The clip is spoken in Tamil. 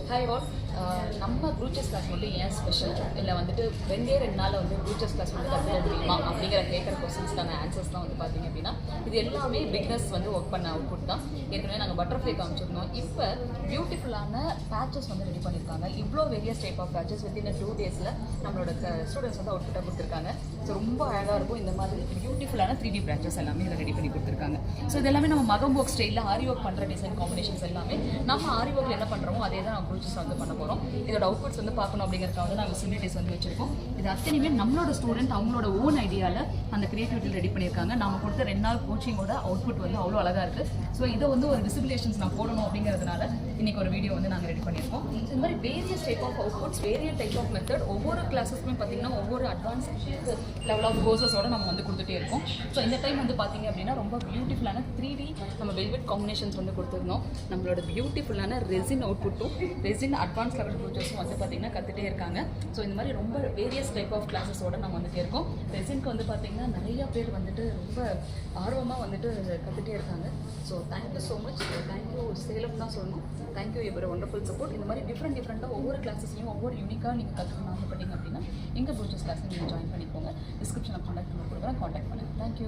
Hi all. நம்ம ப்ரூச்சர்ஸ் கிளாஸ் மட்டும் ஏன் ஸ்பெஷல் இல்லை வந்துட்டு 2 நாளில் வந்து ப்ரூச்சர்ஸ் கிளாஸ் வந்து கற்றுக்க முடியுமா அப்படிங்கிற கேட்குற கொஸ்டின்ஸ்க்கான ஆன்சர்ஸ் தான் வந்து பார்த்தீங்க அப்படின்னா இது எல்லாமே பிக்னஸ் வந்து ஒர்க் பண்ண அவுட்புட் தான். ஏற்கனவே நாங்கள் பட்டர்ஃப்ளை காமிச்சிருந்தோம். இப்போ பியூட்டிஃபுல்லான பேச்சஸ் வந்து ரெடி பண்ணியிருக்காங்க. இவ்வளோ various type of batches within 2 days நம்மளோட ஸ்டூடெண்ட்ஸ் வந்து அவுட்புட்டாக கொடுத்துருக்காங்க. ஸோ ரொம்ப அழகாக இருக்கும். இந்த மாதிரி பியூட்டிஃபுல்லான 3D பேச்சஸ் எல்லாமே இதில் ரெடி பண்ணி கொடுத்துருக்காங்க. ஸோ இது எல்லாமே நம்ம மகம் ஒர்க் ஸ்டைலில் ஆரி ஒர்க் பண்ணுற டிசைன் காம்பினேஷன்ஸ் எல்லாமே நம்ம ஆரி ஒர்க்கில் என்ன பண்ணுறோமோ அதே தான் நம்ம ப்ரூச்சர்ஸ் வந்து பண்ண போகிறோம். இதோட அவுட்புட்ஸ் வந்து பார்க்கணும் அப்படிங்கிறதுக்காக வந்து நாங்கள் விசிபிலிட்டிஸ் வந்து வச்சிருக்கோம். இது அத்தனையுமே நம்மளோட ஸ்டூடெண்ட் அவங்களோட ஓன் ஐடியாவில் அந்த கிரியேட்டிவிட்டி ரெடி பண்ணியிருக்காங்க. நம்ம கொடுத்த 2 நாள் கோச்சிங்கோட அவுட்புட் வந்து அவ்வளோ அழகாக இருக்குது. ஸோ இதை வந்து ஒரு விசிபிலேஷன்ஸ் நான் போடணும் அப்படிங்கிறதுனால இன்றைக்கி ஒரு வீடியோ வந்து நாங்கள் ரெடி பண்ணியிருக்கோம். இந்த மாதிரி various type of outputs, various type of method ஒவ்வொரு கிளாஸஸ்க்குமே பார்த்தீங்கன்னா ஒவ்வொரு அட்வான்ஸ் லெவல் ஆஃப் கோர்சஸோட நம்ம வந்து கொடுத்துட்டே இருக்கோம். ஸோ இந்த டைம் வந்து பார்த்தீங்க அப்படின்னா ரொம்ப பியூட்டிஃபுல்லான 3D நம்ம வெல்வெட் காம்பினேஷன்ஸ் வந்து கொடுத்துருந்தோம். நம்மளோட பியூட்டிஃபுல்லான ரெசின் அவுட்புட்டும் ரெசின் அட்வான்ஸ் லெவல் ப்ரூச்சர்ஸும் வந்து பார்த்தீங்கன்னா கற்றுட்டே இருக்காங்க. ஸோ இந்த மாதிரி ரொம்ப வேரியஸ் டைப் ஆஃப் கிளாஸஸோட நம்ம வந்துட்டே இருக்கோம். ரெசின்க்கு வந்து பார்த்தீங்கன்னா நிறைய பேர் வந்துட்டு ரொம்ப ஆர்வமாக வந்துட்டு கற்றுட்டே இருக்காங்க. So thank you so much. Thank you Salem தான் சொல்லணும். தேங்க்யூ எவ்வளோ ஒண்டர்ஃபுல் சப்போர்ட். இந்த மாதிரி டிஃப்ரெண்ட்டாக ஒவ்வொரு கிளாஸஸ்லையும் ஒவ்வொரு யூனிக்காக நீங்கள் கற்றுக்கணும் ஆசைப்பட்டீங்க அப்படின்னா எங்கள் ப்ரூச்சர்ஸ் கிளாஸில் நீங்கள் ஜாயின் பண்ணிக்கோங்க. டிஸ்கிரிப்ஷனில் காண்டாக்ட் நம்பர் கொடுக்குறேன், காண்டாக்ட் பண்ணுங்கள். தேங்க்யூ.